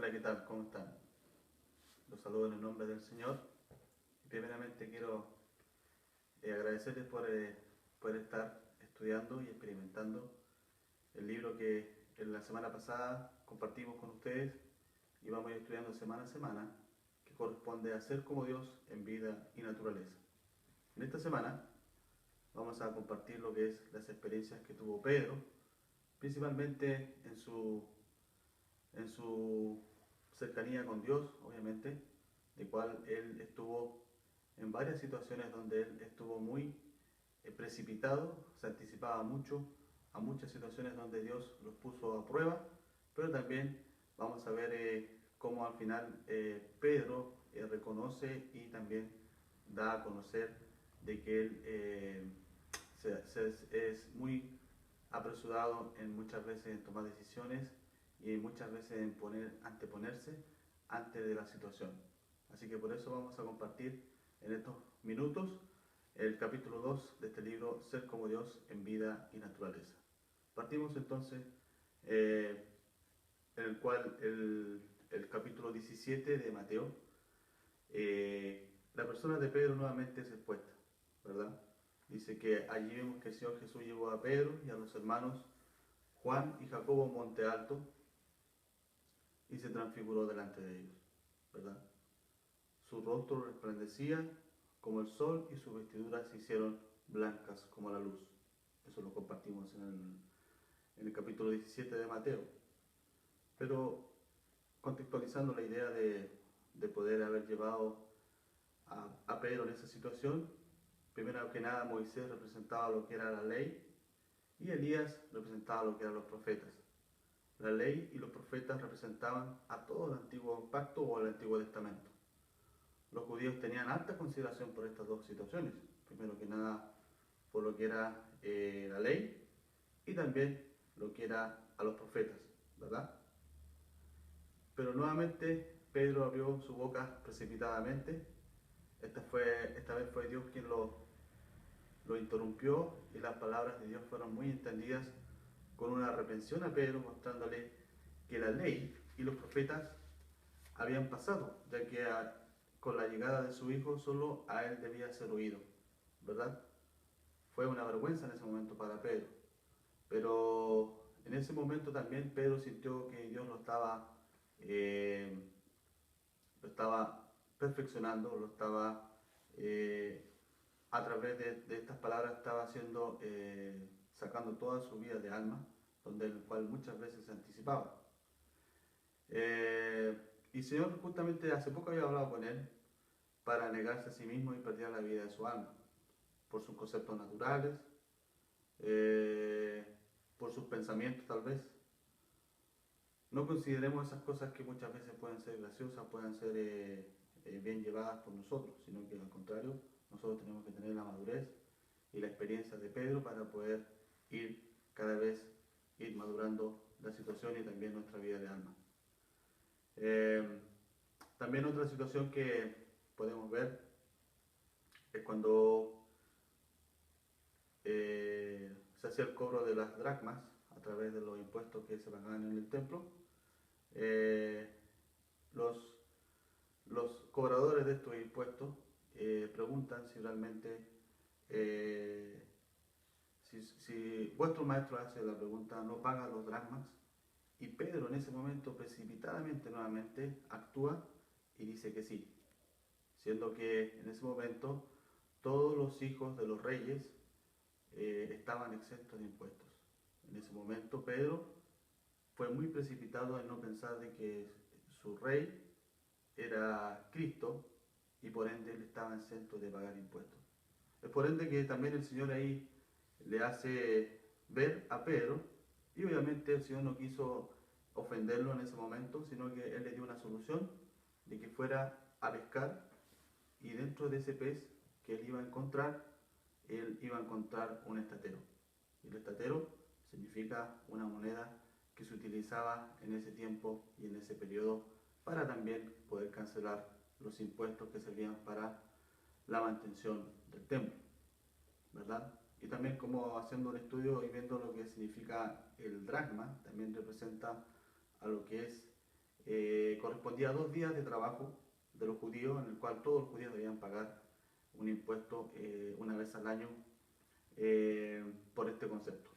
Hola, ¿qué tal? ¿Cómo están? Los saludo en el nombre del Señor. Y primeramente quiero agradecerles por estar estudiando y experimentando el libro que en la semana pasada compartimos con ustedes y vamos a ir estudiando semana a semana, que corresponde a ser como Dios en vida y naturaleza. En esta semana vamos a compartir lo que es las experiencias que tuvo Pedro, principalmente en su cercanía con Dios, obviamente, de cual él estuvo en varias situaciones donde él estuvo muy precipitado, se anticipaba mucho a muchas situaciones donde Dios los puso a prueba, pero también vamos a ver cómo al final Pedro reconoce y también da a conocer de que él es muy apresurado en muchas veces en tomar decisiones y muchas veces en anteponerse antes de la situación. Así que por eso vamos a compartir en estos minutos el capítulo 2 de este libro, Ser como Dios en vida y naturaleza. Partimos entonces eh, en el cual el capítulo 17 de Mateo, la persona de Pedro nuevamente es expuesta, ¿verdad? Dice que allí vemos que el Señor Jesús llevó a Pedro y a los hermanos Juan y Jacobo a un monte alto y se transfiguró delante de ellos, ¿verdad? Su rostro resplandecía como el sol y sus vestiduras se hicieron blancas como la luz. Eso lo compartimos en el capítulo 17 de Mateo. Pero contextualizando la idea de poder haber llevado a Pedro en esa situación, primero que nada Moisés representaba lo que era la ley y Elías representaba lo que eran los profetas. La ley y los profetas representaban a todo el antiguo pacto o el antiguo testamento. Los judíos tenían alta consideración por estas dos situaciones. Primero que nada por lo que era la ley y también lo que era a los profetas, ¿verdad? Pero nuevamente Pedro abrió su boca precipitadamente. Esta vez fue Dios quien lo interrumpió y las palabras de Dios fueron muy entendidas con una reprensión a Pedro, mostrándole que la ley y los profetas habían pasado, ya que con la llegada de su hijo solo a él debía ser oído, ¿verdad? Fue una vergüenza en ese momento para Pedro, pero en ese momento también Pedro sintió que Dios eh, lo estaba perfeccionando, lo estaba a través de estas palabras estaba haciendo, sacando toda su vida de alma, donde el cual muchas veces se anticipaba. Y el Señor justamente hace poco había hablado con él para negarse a sí mismo y perder la vida de su alma, por sus conceptos naturales, eh, por sus pensamientos tal vez. No consideremos esas cosas que muchas veces pueden ser graciosas, pueden ser bien llevadas por nosotros, sino que al contrario, nosotros tenemos que tener la madurez y la experiencia de Pedro para poder ir cada vez ir madurando la situación y también nuestra vida de alma. También otra situación que podemos ver es cuando se hacía el cobro de las dracmas a través de los impuestos que se pagaban en el templo. Eh, los, los cobradores de estos impuestos preguntan si realmente, si vuestro maestro hace la pregunta, ¿no paga los dracmas? Y Pedro en ese momento precipitadamente nuevamente actúa y dice que sí, siendo que en ese momento todos los hijos de los reyes estaban exentos de impuestos. En ese momento Pedro fue muy precipitado en no pensar de que su rey era Cristo y por ende él estaba exento de pagar impuestos. Es por ende que también el Señor ahí le hace ver a Pedro y obviamente el Señor no quiso ofenderlo en ese momento, sino que él le dio una solución de que fuera a pescar y dentro de ese pez que él iba a encontrar, él iba a encontrar un estatero. Y el estatero significa una moneda que se utilizaba en ese tiempo y en ese periodo para también poder cancelar los impuestos que servían para la mantención del templo, ¿verdad? Y también como haciendo un estudio y viendo lo que significa el dracma, también representa a lo que es correspondía a 2 días de trabajo de los judíos, en el cual todos los judíos debían pagar un impuesto una vez al año por este concepto.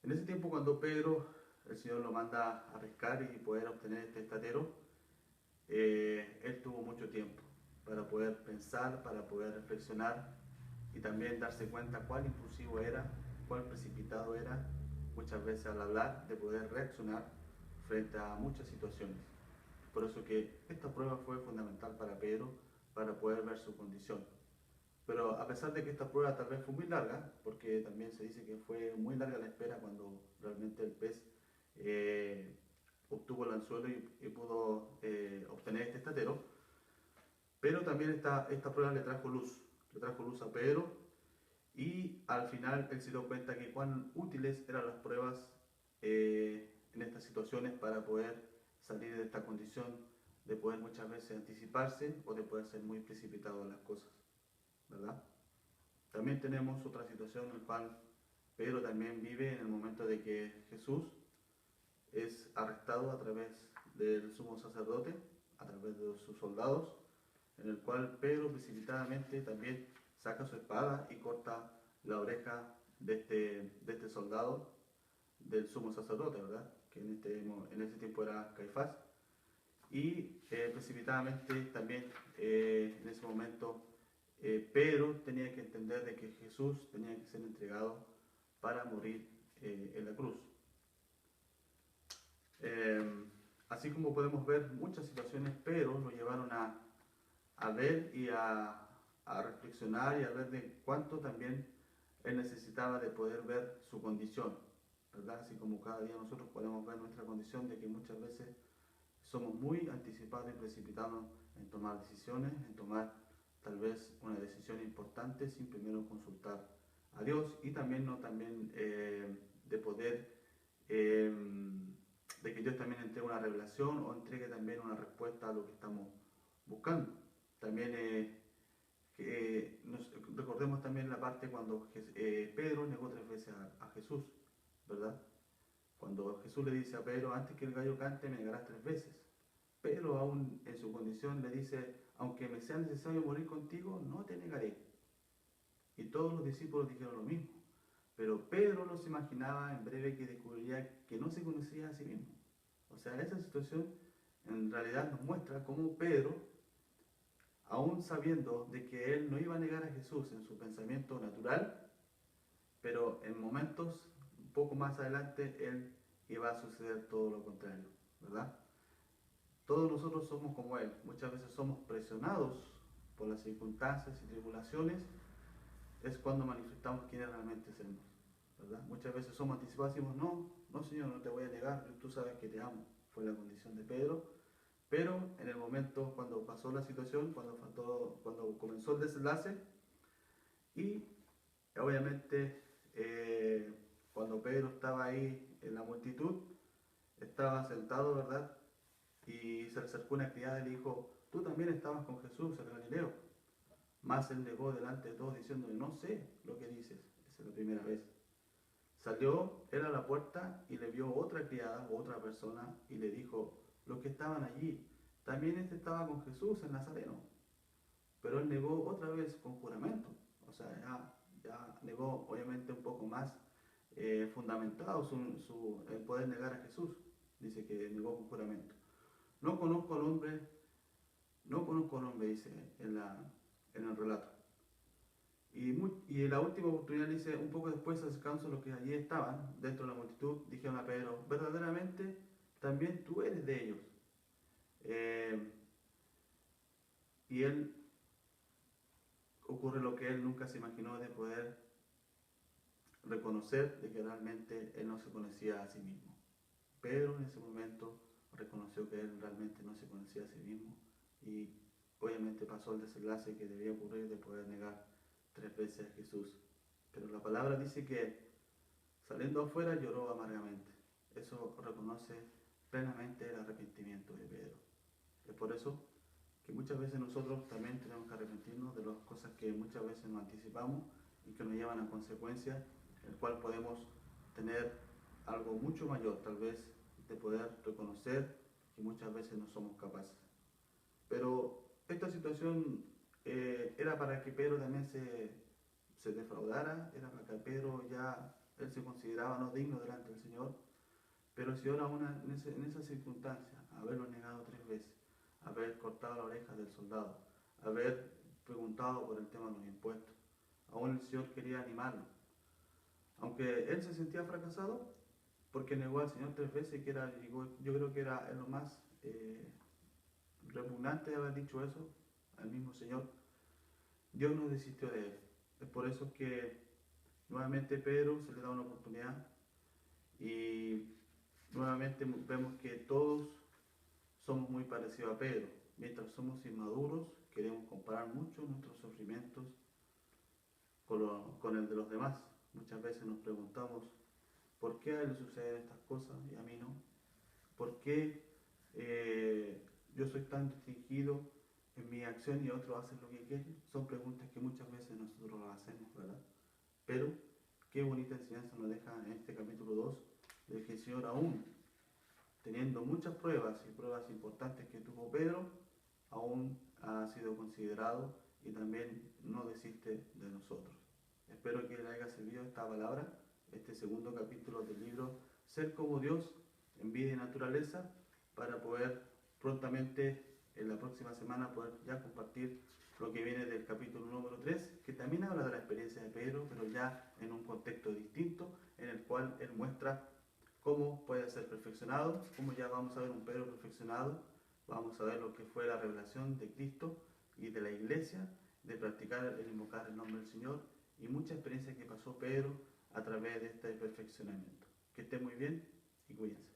En ese tiempo, cuando Pedro, el Señor lo manda a pescar y poder obtener este estatero, él tuvo mucho tiempo para poder pensar, para poder reflexionar y también darse cuenta cuál impulsivo era, cuál precipitado era, muchas veces al hablar, de poder reaccionar frente a muchas situaciones. Por eso que esta prueba fue fundamental para Pedro, para poder ver su condición. Pero a pesar de que esta prueba tal vez fue muy larga, porque también se dice que fue muy larga la espera cuando realmente el pez obtuvo el anzuelo y pudo obtener este estatero, pero también esta prueba le trajo luz a Pedro, y al final él se dio cuenta que cuán útiles eran las pruebas en estas situaciones para poder salir de esta condición de poder muchas veces anticiparse o de poder ser muy precipitado en las cosas, ¿verdad? También tenemos otra situación en la cual Pedro también vive en el momento de que Jesús es arrestado a través del sumo sacerdote, a través de sus soldados, en el cual Pedro precipitadamente también saca su espada y corta la oreja de este soldado del sumo sacerdote, ¿verdad? Que en ese tiempo era Caifás. Y precipitadamente también en ese momento Pedro tenía que entender de que Jesús tenía que ser entregado para morir en la cruz. Así como podemos ver, muchas situaciones Pedro lo llevaron a ver y a reflexionar y a ver de cuánto también él necesitaba de poder ver su condición, ¿verdad? Así como cada día nosotros podemos ver nuestra condición de que muchas veces somos muy anticipados y precipitados en tomar decisiones, en tomar tal vez una decisión importante sin primero consultar a Dios, y también de poder de que Dios también entregue una revelación o entregue también una respuesta a lo que estamos buscando. También recordemos también la parte cuando Pedro negó 3 veces a Jesús, ¿verdad? Cuando Jesús le dice a Pedro, antes que el gallo cante me negarás 3 veces. Pedro, aún en su condición, le dice, aunque me sea necesario morir contigo, no te negaré. Y todos los discípulos dijeron lo mismo. Pero Pedro no se imaginaba en breve que descubriría que no se conocía a sí mismo. O sea, esa situación en realidad nos muestra cómo Pedro, aún sabiendo de que él no iba a negar a Jesús en su pensamiento natural, pero en momentos un poco más adelante él iba a suceder todo lo contrario, ¿verdad? Todos nosotros somos como él, muchas veces somos presionados por las circunstancias y tribulaciones, es cuando manifestamos quiénes realmente somos, ¿verdad? Muchas veces somos anticipados y decimos, no, no Señor, no te voy a negar, tú sabes que te amo, fue la condición de Pedro, pero en el momento cuando pasó la situación, cuando comenzó el desenlace, y obviamente cuando Pedro estaba ahí en la multitud, estaba sentado, ¿verdad? Y se le acercó una criada y le dijo, tú también estabas con Jesús, el Galileo. Mas él negó delante de todos diciéndole, no sé lo que dices. Esa es la primera vez. Salió él a la puerta y le vio otra criada o otra persona y le dijo, los que estaban allí, también este estaba con Jesús el Nazareno. Pero él negó otra vez con juramento. O sea, ya negó obviamente un poco más fundamentado el poder negar a Jesús. Dice que negó con juramento. No conozco al hombre, no conozco al hombre, dice en el relato. Y en la última oportunidad dice, un poco después acercándose los que allí estaban, dentro de la multitud, dijeron a Pedro, verdaderamente también tú eres de ellos. Y él ocurre lo que él nunca se imaginó, de poder reconocer de que realmente él no se conocía a sí mismo. Pedro en ese momento reconoció que él realmente no se conocía a sí mismo y obviamente pasó el desenlace que debía ocurrir de poder negar 3 veces a Jesús. Pero la palabra dice que saliendo afuera lloró amargamente. Eso reconoce plenamente el arrepentimiento de Pedro. Es por eso que muchas veces nosotros también tenemos que arrepentirnos de las cosas que muchas veces nos anticipamos y que nos llevan a consecuencias, en el cual podemos tener algo mucho mayor, tal vez de poder reconocer que muchas veces no somos capaces. Pero esta situación era para que Pedro también se defraudara, era para que Pedro ya, él se consideraba no digno delante del Señor, pero si ahora en esa circunstancia, haberlo negado 3 veces, haber cortado la oreja del soldado, haber preguntado por el tema de los impuestos, aún el Señor quería animarlo. Aunque él se sentía fracasado, porque negó al Señor 3 veces, que era, yo creo que era lo más repugnante de haber dicho eso al mismo Señor, Dios no desistió de él. Es por eso que nuevamente Pedro se le da una oportunidad y nuevamente vemos que todos somos muy parecidos a Pedro. Mientras somos inmaduros, queremos comparar mucho nuestros sufrimientos con el de los demás. Muchas veces nos preguntamos, ¿por qué a él le suceden estas cosas y a mí no? ¿Por qué yo soy tan restringido en mi acción y otros hacen lo que quieren? Son preguntas que muchas veces nosotros las hacemos, ¿verdad? Pero qué bonita enseñanza nos deja en este capítulo 2, de que el Señor aún, teniendo muchas pruebas y pruebas importantes que tuvo Pedro, aún ha sido considerado y también no desiste de nosotros. Espero que le haya servido esta palabra, este segundo capítulo del libro Ser como Dios en vida y naturaleza, para poder prontamente en la próxima semana poder ya compartir lo que viene del capítulo número 3, que también habla de la experiencia de Pedro, pero ya en un contexto distinto, en el cual él muestra cómo puede ser perfeccionado, cómo ya vamos a ver un Pedro perfeccionado, vamos a ver lo que fue la revelación de Cristo y de la iglesia, de practicar el invocar el nombre del Señor y mucha experiencia que pasó Pedro a través de este perfeccionamiento. Que esté muy bien y cuídense.